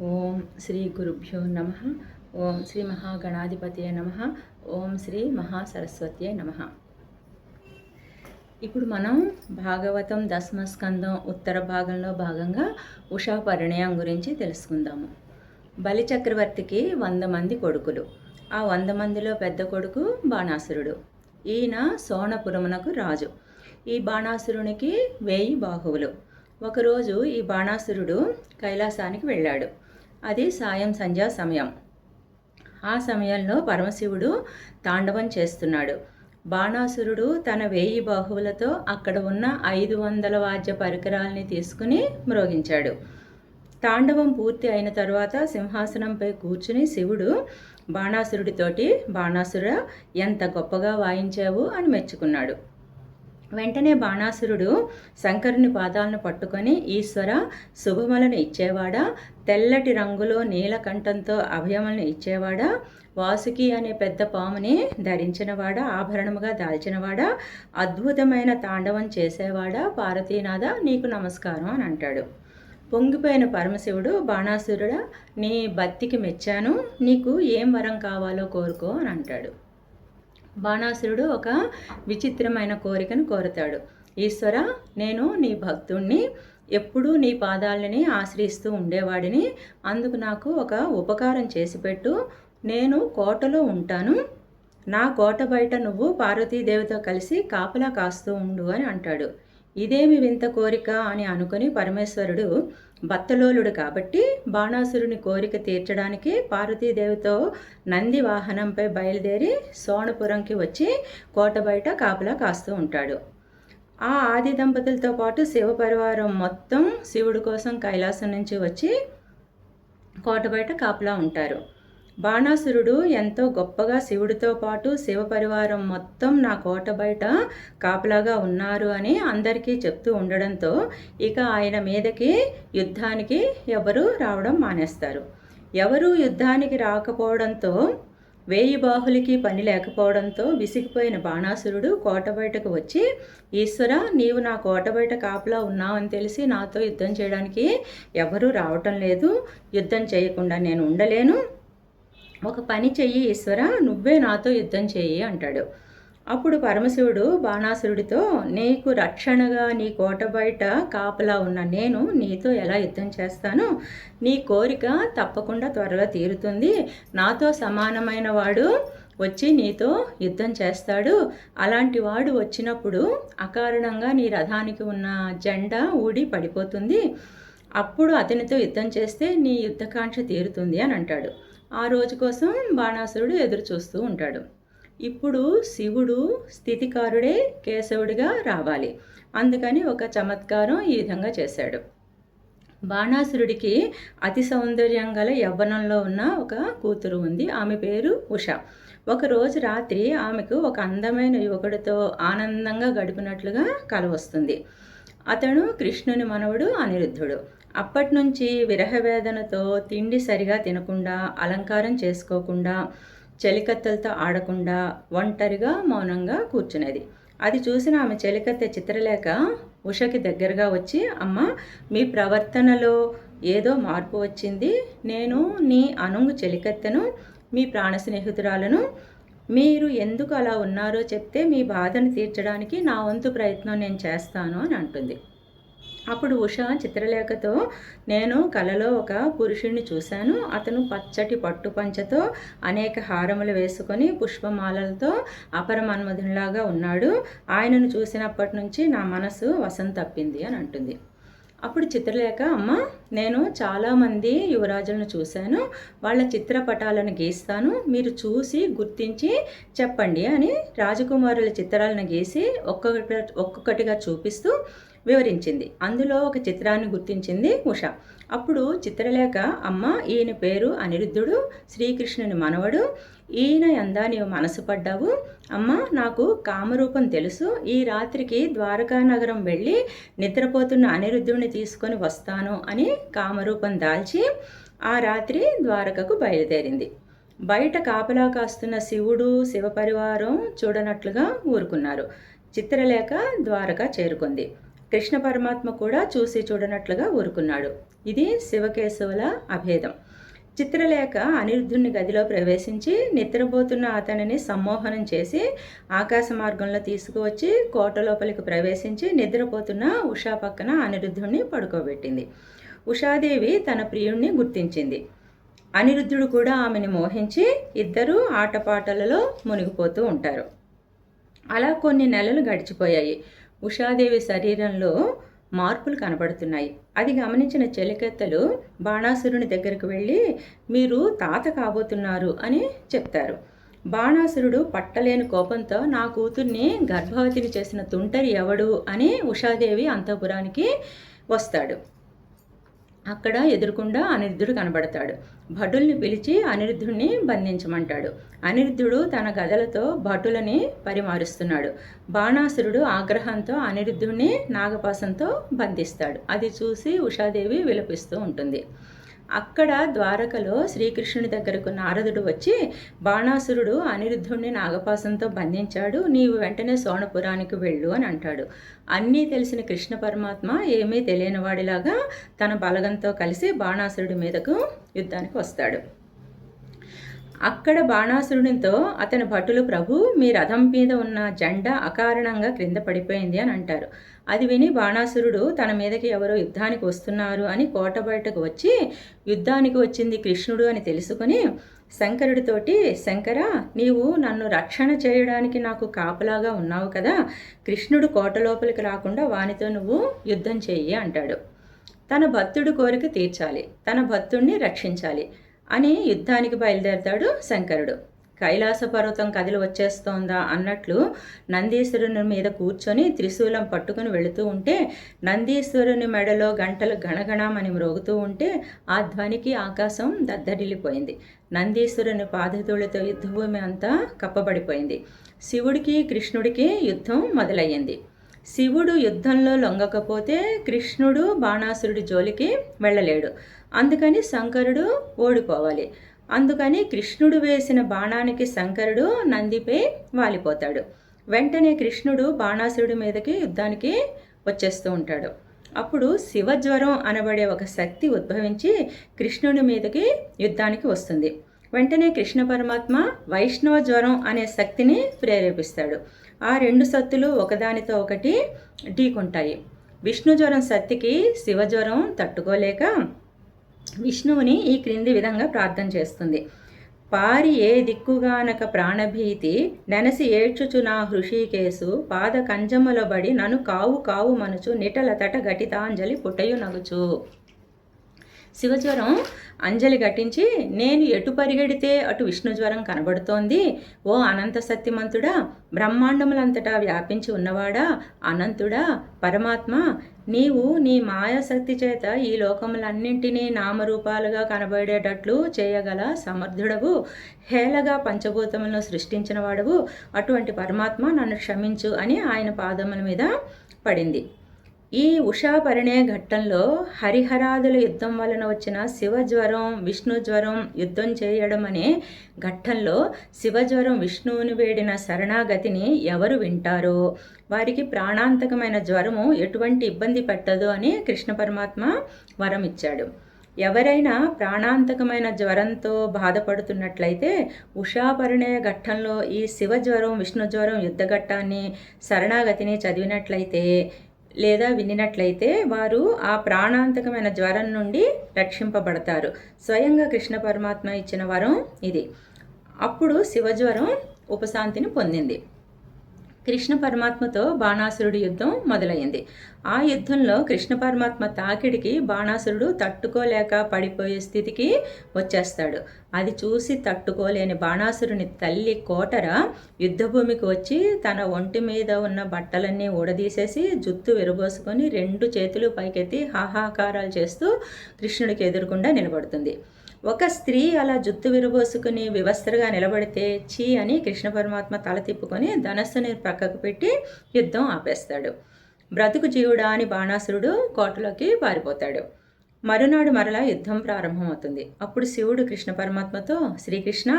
ఓం శ్రీ గురుభ్యో నమః. ఓం శ్రీ మహాగణాధిపతయే నమః. ఓం శ్రీ మహాసరస్వత్యే నమః. ఇప్పుడు మనం భాగవతం దశమస్కందం ఉత్తర భాగంలో భాగంగా ఉషా పరిణయం గురించి తెలుసుకుందాము. బలిచక్రవర్తికి 100 మంది కొడుకులు. ఆ 100 మందిలో పెద్ద కొడుకు బాణాసురుడు. ఈయన సోణపురమునకు రాజు. ఈ బాణాసురునికి 1000 బాహువులు. ఒకరోజు ఈ బాణాసురుడు కైలాసానికి వెళ్ళాడు. అది సాయం సంధ్యా సమయం. ఆ సమయంలో పరమశివుడు తాండవం చేస్తున్నాడు. బాణాసురుడు తన 1000 బాహువులతో అక్కడ ఉన్న 500 వాద్య పరికరాల్ని తీసుకుని మ్రోగించాడు. తాండవం పూర్తి అయిన తర్వాత సింహాసనంపై కూర్చుని శివుడు బాణాసురుడితోటి, బాణాసుర ఎంత గొప్పగా వాయించావు అని మెచ్చుకున్నాడు. వెంటనే బాణాసురుడు శంకరుని పాదాలను పట్టుకొని, ఈశ్వర, శుభములను ఇచ్చేవాడా, తెల్లటి రంగులో నీలకంఠంతో అభయములను ఇచ్చేవాడా, వాసుకి అనే పెద్ద పాముని ధరించినవాడా, ఆభరణముగా దాల్చినవాడా, అద్భుతమైన తాండవం చేసేవాడా, పార్వతీనాథ నీకు నమస్కారం అని అంటాడు. పొంగిపోయిన పరమశివుడు, బాణాసురుడా, నీ భక్తికి మెచ్చాను, నీకు ఏం వరం కావాలో కోరుకో అని అంటాడు. బాణాసురుడు ఒక విచిత్రమైన కోరికను కోరుతాడు. ఈశ్వర, నేను నీ భక్తుణ్ణి, ఎప్పుడూ నీ పాదాలని ఆశ్రయిస్తూ ఉండేవాడిని. అందుకు నాకు ఒక ఉపకారం చేసిపెట్టు. నేను కోటలో ఉంటాను. నా కోట బయట నువ్వు పార్వతీదేవితో కలిసి కాపలా కాస్తూ ఉండు అని అంటాడు. ఇదేమి వింత కోరిక అని అనుకుని పరమేశ్వరుడు భక్తలోలుడు కాబట్టి బాణాసురుని కోరిక తీర్చడానికి పార్వతీదేవితో నంది వాహనంపై బయలుదేరి సోణపురంకి వచ్చి కోట బయట కాపలా కాస్తూ ఉంటాడు. ఆ ఆది దంపతులతో పాటు శివ పరివారం మొత్తం శివుడి కోసం కైలాసం నుంచి వచ్చి కోట బయట కాపలా ఉంటారు. బాణాసురుడు ఎంతో గొప్పగా శివుడితో పాటు శివ పరివారం మొత్తం నా కోట బయట కాపలాగా ఉన్నారు అని అందరికీ చెప్తూ ఉండడంతో ఇక ఆయన మీదకి యుద్ధానికి ఎవరు రావడం మానేస్తారు. ఎవరు యుద్ధానికి రాకపోవడంతో 1000 బాహులకి పని లేకపోవడంతో విసిగిపోయిన బాణాసురుడు కోట బయటకు వచ్చి, ఈశ్వర, నీవు నా కోట బయట కాపలా ఉన్నావని తెలిసి నాతో యుద్ధం చేయడానికి ఎవరూ రావటం లేదు. యుద్ధం చేయకుండా నేను ఉండలేను. ఒక పని చెయ్యి ఈశ్వర, నువ్వే నాతో యుద్ధం చెయ్యి అంటాడు. అప్పుడు పరమశివుడు బాణాసురుడితో, నీకు రక్షణగా నీ కోట బయట కాపలా ఉన్న నేను నీతో ఎలా యుద్ధం చేస్తాను? నీ కోరిక తప్పకుండా త్వరలో తీరుతుంది. నాతో సమానమైన వాడు వచ్చి నీతో యుద్ధం చేస్తాడు. అలాంటి వాడు వచ్చినప్పుడు అకారణంగా నీ రథానికి ఉన్న జెండా ఊడి పడిపోతుంది. అప్పుడు అతనితో యుద్ధం చేస్తే నీ యుద్ధకాంక్ష తీరుతుంది అని అంటాడు. ఆ రోజు కోసం బాణాసురుడు ఎదురు చూస్తూ ఉంటాడు. ఇప్పుడు శివుడు స్థితికారుడే కేశవుడిగా రావాలి. అందుకని ఒక చమత్కారం ఈ విధంగా చేశాడు. బాణాసురుడికి అతి సౌందర్యం గల యవ్వనంలో ఉన్న ఒక కూతురు ఉంది. ఆమె పేరు ఉష. ఒకరోజు రాత్రి ఆమెకు ఒక అందమైన యువకుడితో ఆనందంగా గడిపినట్లుగా కల వస్తుంది. అతను కృష్ణుని మనవడు అనిరుద్ధుడు. అప్పటి నుంచి విరహవేదనతో తిండి సరిగా తినకుండా, అలంకారం చేసుకోకుండా, చెలికత్తెలతో ఆడకుండా ఒంటరిగా మౌనంగా కూర్చునేది. అది చూసిన ఆమె చెలికత్తె చిత్రలేఖ ఉషకి దగ్గరగా వచ్చి, అమ్మ, మీ ప్రవర్తనలో ఏదో మార్పు వచ్చింది. నేను నీ అనుంగు చెలికత్తెను, మీ ప్రాణ స్నేహితురాలను. మీరు ఎందుకు అలా ఉన్నారో చెప్తే మీ బాధను తీర్చడానికి నా వంతు ప్రయత్నం నేను చేస్తాను అని అంటుంది. అప్పుడు ఉష చిత్రలేఖతో, నేను కలలో ఒక పురుషుణ్ణి చూశాను. అతను పచ్చటి పట్టు పంచతో అనేక హారములు వేసుకొని పుష్పమాలలతో అపరమన్మధునిలాగా ఉన్నాడు. ఆయనను చూసినప్పటి నుంచి నా మనసు వశం తప్పింది అని అంటుంది. అప్పుడు చిత్రలేఖ, అమ్మ, నేను చాలామంది యువరాజులను చూశాను. వాళ్ళ చిత్రపటాలను గీస్తాను, మీరు చూసి గుర్తించి చెప్పండి అని రాజకుమారుల చిత్రాలను గీసి ఒక్కొక్కటిగా చూపిస్తూ వివరించింది. అందులో ఒక చిత్రాన్ని గుర్తించింది ఉష. అప్పుడు చిత్రలేఖ, అమ్మ, ఈయన పేరు అనిరుద్ధుడు, శ్రీకృష్ణుని మనవడు. ఈయన ఎందా నీవు మనసు పడ్డావు? అమ్మ, నాకు కామరూపం తెలుసు. ఈ రాత్రికి ద్వారకా నగరం వెళ్ళి నిద్రపోతున్న అనిరుద్ధుడిని తీసుకొని వస్తాను అని కామరూపం దాల్చి ఆ రాత్రి ద్వారకకు బయలుదేరింది. బయట కాపలా కాస్తున్న శివుడు, శివపరివారం చూడనట్లుగా ఊరుకున్నారు. చిత్రలేఖ ద్వారక చేరుకుంది. కృష్ణ పరమాత్మ కూడా చూసి చూడనట్లుగా ఊరుకున్నాడు. ఇది శివకేశవుల అభేదం. చిత్రలేఖ అనిరుద్ధుని గదిలో ప్రవేశించి నిద్రపోతున్న అతనిని సమ్మోహనం చేసి ఆకాశ మార్గంలో తీసుకువచ్చి కోట లోపలికి ప్రవేశించి నిద్రపోతున్న ఉషా పక్కన అనిరుద్ధుడిని పడుకోబెట్టింది. ఉషాదేవి తన ప్రియుణ్ణి గుర్తించింది. అనిరుద్ధుడు కూడా ఆమెను మోహించి ఇద్దరూ ఆటపాటలలో మునిగిపోతూ ఉంటారు. అలా కొన్ని నెలలు గడిచిపోయాయి. ఉషాదేవి శరీరంలో మార్పులు కనబడుతున్నాయి. అది గమనించిన చెలికత్తెలు బాణాసురుని దగ్గరకు వెళ్ళి మీరు తాత కాబోతున్నారు అని చెప్తారు. బాణాసురుడు పట్టలేని కోపంతో నా కూతుర్ని గర్భవతిని చేసిన తుంటరి ఎవడు అని ఉషాదేవి అంతఃపురానికి వస్తాడు. అక్కడ ఎదురుకుండా అనిరుద్ధుడు కనబడతాడు. భటుల్ని పిలిచి అనిరుద్ధుడిని బంధించమంటాడు. అనిరుద్ధుడు తన గదలతో భటులని పరిమారుస్తున్నాడు. బాణాసురుడు ఆగ్రహంతో అనిరుద్ధుడిని నాగపాసంతో బంధిస్తాడు. అది చూసి ఉషాదేవి విలపిస్తూ ఉంటుంది. అక్కడ ద్వారకలో శ్రీకృష్ణుని దగ్గరకు నారదుడు వచ్చి బాణాసురుడు అనిరుద్ధుడిని నాగపాసంతో బంధించాడు, నీవు వెంటనే సోణపురానికి వెళ్ళు అని అంటాడు. అన్నీ తెలిసిన కృష్ణ పరమాత్మ ఏమీ తెలియనివాడిలాగా తన బలగంతో కలిసి బాణాసురుడి మీదకు యుద్ధానికి వస్తాడు. అక్కడ బాణాసురునితో అతని భటులు ప్రభు మీ రథం మీద ఉన్న జెండా అకారణంగా క్రింద పడిపోయింది అని అంటారు. అది విని బాణాసురుడు తన మీదకి ఎవరో యుద్ధానికి వస్తున్నారు అని కోట బయటకు వచ్చి యుద్ధానికి వచ్చింది కృష్ణుడు అని తెలుసుకొని శంకరుడితోటి శంకర నీవు నన్ను రక్షణ చేయడానికి నాకు కాపలాగా ఉన్నావు కదా, కృష్ణుడు కోట లోపలికి రాకుండా వానితో నువ్వు యుద్ధం చెయ్యి అంటాడు. తన భక్తుడి కోరిక తీర్చాలి, తన భక్తుడిని రక్షించాలి అని యుద్ధానికి బయలుదేరతాడు శంకరుడు. కైలాస పర్వతం కదిలి వచ్చేస్తోందా అన్నట్లు నందీశ్వరుని మీద కూర్చొని త్రిశూలం పట్టుకుని వెళుతూ ఉంటే నందీశ్వరుని మెడలో గంటలు గణగణమని మ్రోగుతూ ఉంటే ఆ ధ్వనికి ఆకాశం దద్దరిల్లిపోయింది. నందీశ్వరుని పాదధూళితో యుద్ధభూమి అంతా కప్పబడిపోయింది. శివుడికి కృష్ణుడికి యుద్ధం మొదలయ్యింది. శివుడు యుద్ధంలో లొంగకపోతే కృష్ణుడు బాణాసురుడి జోలికి వెళ్ళలేడు. అందుకని శంకరుడు ఓడిపోవాలి. అందుకని కృష్ణుడు వేసిన బాణానికి శంకరుడు నందిపై వాలిపోతాడు. వెంటనే కృష్ణుడు బాణాసురుడి మీదకి యుద్ధానికి వచ్చేస్తూ ఉంటాడు. అప్పుడు శివజ్వరం అనబడే ఒక శక్తి ఉద్భవించి కృష్ణుడి మీదకి యుద్ధానికి వస్తుంది. వెంటనే కృష్ణ పరమాత్మ వైష్ణవ జ్వరం అనే శక్తిని ప్రేరేపిస్తాడు. ఆ రెండు శక్తులు ఒకదానితో ఒకటి ఢీకొంటాయి. విష్ణు జ్వరం శక్తికి శివజ్వరం తట్టుకోలేక విష్ణువుని ఈ క్రింది విధంగా ప్రార్థన చేస్తుంది. పారి ఏ దిక్కుగానక ప్రాణభీతి నెనసి ఏడ్చుచు నా హృషికేశు పాద కంజములబడి నన్ను కావు కావు మనుచు నిటల తట ఘటితాంజలి పుట్టయు నగుచు. శివజ్వరం అంజలి ఘటించి నేను ఎటు పరిగెడితే అటు విష్ణు జ్వరం కనబడుతోంది. ఓ అనంత సత్యమంతుడా, బ్రహ్మాండములంతటా వ్యాపించి ఉన్నవాడా, అనంతుడా, పరమాత్మ, నీవు నీ మాయాశక్తి చేత ఈ లోకములన్నింటినీ నామరూపాలుగా కనబడేటట్లు చేయగల సమర్థుడవు, హేళగా పంచభూతములను సృష్టించిన వాడవు. అటువంటి పరమాత్మ నన్ను క్షమించు అని ఆయన పాదముల మీద పడింది. ఈ ఉషా పరిణయ ఘట్టంలో హరిహరాదుల యుద్ధం వలన వచ్చిన శివజ్వరం విష్ణు జ్వరం యుద్ధం చేయడం అనే ఘట్టంలో శివజ్వరం విష్ణువుని వేడిన శరణాగతిని ఎవరు వింటారో వారికి ప్రాణాంతకమైన జ్వరము ఎటువంటి ఇబ్బంది పెట్టదు అని కృష్ణ పరమాత్మ వరం ఇచ్చాడు. ఎవరైనా ప్రాణాంతకమైన జ్వరంతో బాధపడుతున్నట్లయితే ఉషాపరిణయ ఘట్టంలో ఈ శివజ్వరం విష్ణు జ్వరం యుద్ధ ఘట్టాన్ని శరణాగతిని చదివినట్లయితే లేదా వినినట్లయితే వారు ఆ ప్రాణాంతకమైన జ్వరం నుండి రక్షింపబడతారు. స్వయంగా కృష్ణ పరమాత్మ ఇచ్చిన వరం ఇది. అప్పుడు శివజ్వరం ఉపశాంతిని పొందింది. కృష్ణ పరమాత్మతో బాణాసురుడి యుద్ధం మొదలైంది. ఆ యుద్ధంలో కృష్ణ పరమాత్మ తాకిడికి బాణాసురుడు తట్టుకోలేక పడిపోయే స్థితికి వచ్చేస్తాడు. అది చూసి తట్టుకోలేని బాణాసురుని తల్లి కోటర యుద్ధభూమికి వచ్చి తన ఒంటి మీద ఉన్న బట్టలన్నీ ఊడదీసేసి జుత్తు విరబోసుకొని రెండు చేతులు పైకెత్తి హాహాకారాలు చేస్తూ కృష్ణుడికి ఎదురుకుండా నిలబడుతుంది. ఒక స్త్రీ అలా జుత్తు విరబోసుకుని వివస్త్రగా నిలబడితే చీ అని కృష్ణ పరమాత్మ తల తిప్పుకొని ధనస్సుని పక్కకు పెట్టి యుద్ధం ఆపేస్తాడు. బ్రతుకు జీవుడా అని బాణాసురుడు కోటలోకి పారిపోతాడు. మరునాడు మరలా యుద్ధం ప్రారంభమవుతుంది. అప్పుడు శివుడు కృష్ణ పరమాత్మతో, శ్రీకృష్ణ,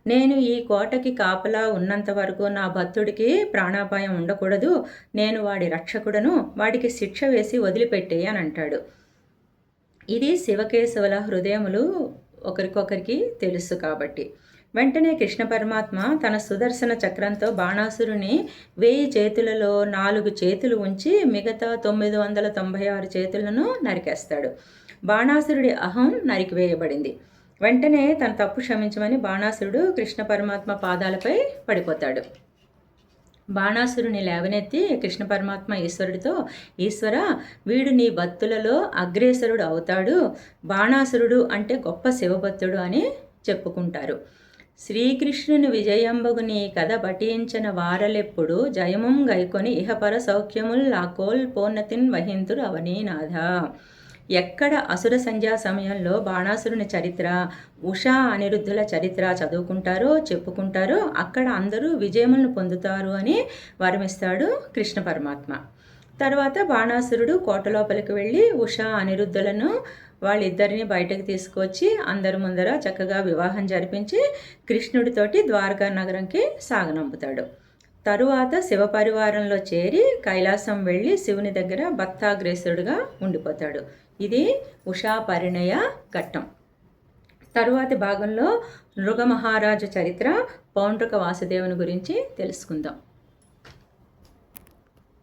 నేను ఈ కోటకి కాపలా ఉన్నంత వరకు నా భక్తుడికి ప్రాణాపాయం ఉండకూడదు. నేను వాడి రక్షకుడను, వాడికి శిక్ష వేసి వదిలిపెట్టే అని అంటాడు. ఇది శివకేశవుల హృదయములు ఒకరికొకరికి తెలుసు కాబట్టి. వెంటనే కృష్ణ పరమాత్మ తన సుదర్శన చక్రంతో బాణాసురుని 1000 చేతులలో 4 చేతులు ఉంచి మిగతా 996 చేతులను నరికేస్తాడు. బాణాసురుడి అహం నరికివేయబడింది. వెంటనే తన తప్పు క్షమించమని బాణాసురుడు కృష్ణ పరమాత్మ పాదాలపై పడిపోతాడు. బాణాసురుని లేవనెత్తి కృష్ణ పరమాత్మ ఈశ్వరుడితో, ఈశ్వర, వీడు నీ భక్తులలో అగ్రేసరుడు అవుతాడు, బాణాసురుడు అంటే గొప్ప శివభక్తుడు అని చెప్పుకుంటారు. శ్రీకృష్ణుని విజయంబగు నీ కథ పఠించిన వారలెప్పుడు జయముం గైకొని ఇహపర సౌఖ్యముల్ లాకోల్ పోన్నతిన్ వహింతురు అవనీనాథ. ఎక్కడ అసుర సంధ్యా సమయంలో బాణాసురుని చరిత్ర, ఉషా అనిరుద్ధుల చరిత్ర చదువుకుంటారో చెప్పుకుంటారో అక్కడ అందరూ విజయములను పొందుతారు అని వరమిస్తాడు కృష్ణ పరమాత్మ. తర్వాత బాణాసురుడు కోట లోపలికి వెళ్ళి ఉషా అనిరుద్ధులను వాళ్ళిద్దరిని బయటకు తీసుకొచ్చి అందరి ముందర చక్కగా వివాహం జరిపించి కృష్ణుడితోటి ద్వారకా నగరంకి సాగనంపుతాడు. తరువాత శివపరివారంలో చేరి కైలాసం వెళ్ళి శివుని దగ్గర భక్తాగ్రేసుడుగా ఉండిపోతాడు. ఇది ఉషా పరిణయ ఘట్టం. తరువాతి భాగంలో నృగమహారాజు చరిత్ర, పౌండ్రక వాసుదేవుని గురించి తెలుసుకుందాం.